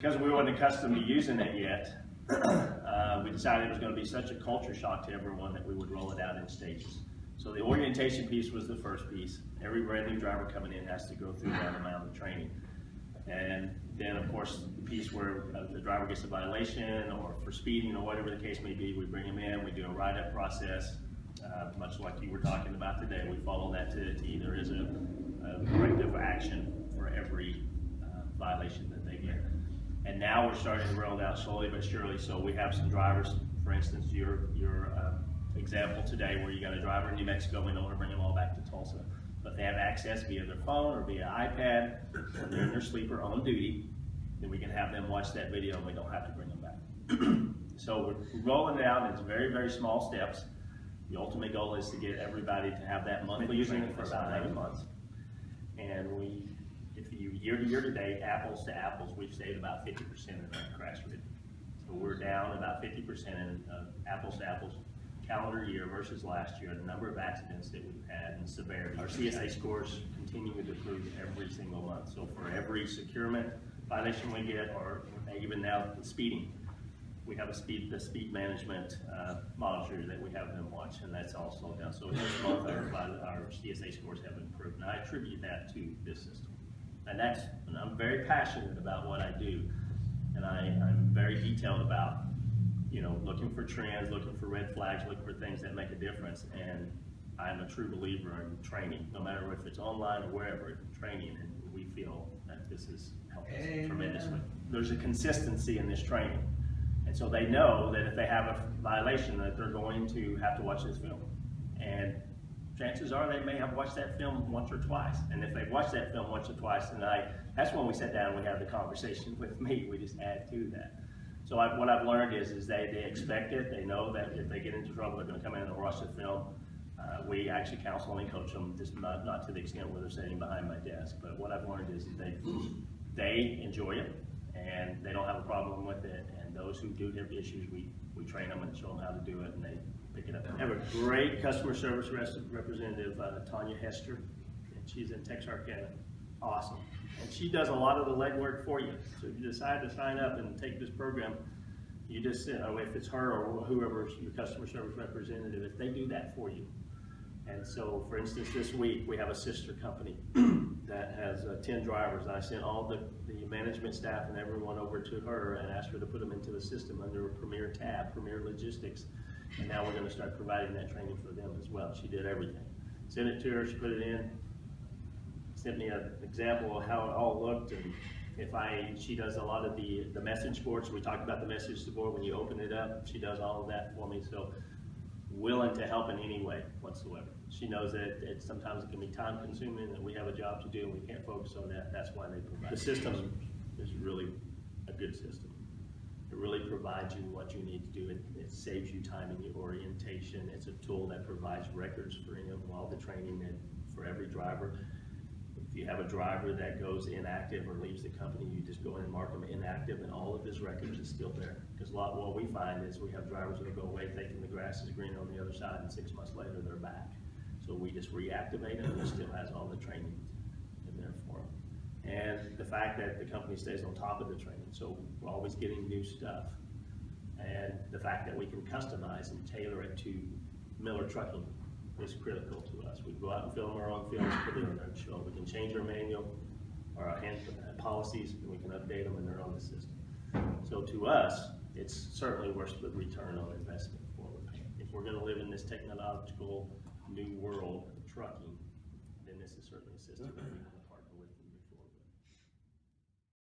Because we weren't accustomed to using it yet, we decided it was going to be such a culture shock to everyone that we would roll it out in stages. So the orientation piece was the first piece. Every brand new driver coming in has to go through that amount of training. And then of course the piece where the driver gets a violation or for speeding or whatever the case may be, we bring them in, we do a write-up process, much like you were talking about today. We follow that to either as a corrective action for every violation that they get. And now we're starting to roll it out slowly but surely. So we have some drivers, for instance, your example today where you got a driver in New Mexico, we don't want to bring them all back to Tulsa. But if they have access via their phone or via iPad, or they're in their sleeper on duty, then we can have them watch that video and we don't have to bring them back. So we're rolling it out, and it's very, very small steps. The ultimate goal is to get everybody to have that monthly using it for about 9 months. And if you year to date, apples to apples, we've saved about 50% of that crash rate. So we're down about 50% in apples to apples calendar year versus last year, the number of accidents that we've had and severity. Our CSA scores continue to improve every single month. So for every securement violation we get, or even now the speeding, we have the speed management monitor that we have them watch, and that's all slowed down. So this month our CSA scores have improved, and I attribute that to this system. And I'm very passionate about what I do, and I'm very detailed about, looking for trends, looking for red flags, looking for things that make a difference. And I'm a true believer in training, no matter if it's online or wherever, training, and we feel that this has helped us tremendously. There's a consistency in this training, and so they know that if they have a violation that they're going to have to watch this film. And chances are they may have watched that film once or twice. And if they've watched that film once or twice, that's when we sit down and we have the conversation with me. We just add to that. So what I've learned is they expect it. They know that if they get into trouble, they're going to come in and watch the film. We actually counsel and coach them, just not to the extent where they're sitting behind my desk. But what I've learned is they enjoy it, and they don't have a problem with it. And those who do have issues, we train them and show them how to do it, and they pick it up. I have a great customer service representative, Tanya Hester, and she's in Texarkana. Awesome. And she does a lot of the legwork for you. So if you decide to sign up and take this program, you just, if it's her or whoever's your customer service representative, if they do that for you. And so, for instance, this week we have a sister company that has 10 drivers. I sent all the management staff and everyone over to her and asked her to put them into the system under a Premier tab, Premier Logistics. And now we're going to start providing that training for them as well. She did everything. Sent it to her, she put it in, sent me an example of how it all looked, and she does a lot of the message boards. We talked about the message board when you open it up. She does all of that for me, so willing to help in any way whatsoever. She knows that sometimes it can be time consuming, and we have a job to do and we can't focus on that. That's why they provide. The system is really a good system. It really provides you what you need to do. It saves you time in your orientation. It's a tool that provides records for all the training and for every driver. If you have a driver that goes inactive or leaves the company, you just go in and mark them inactive, and all of his records is still there. Because what we find is we have drivers that go away thinking the grass is green on the other side, and 6 months later they're back. So we just reactivate them, and it still has all the training in there for them. And the fact that the company stays on top of the training, so we're always getting new stuff. And the fact that we can customize and tailor it to Miller Trucking is critical to us. We go out and film our own films, put it on our show. We can change our manual or our policies, and we can update them, and they're on the system. So to us, it's certainly worth the return on investment for it. If we're going to live in this technological new world of trucking, then this is certainly a system that we want to partner with.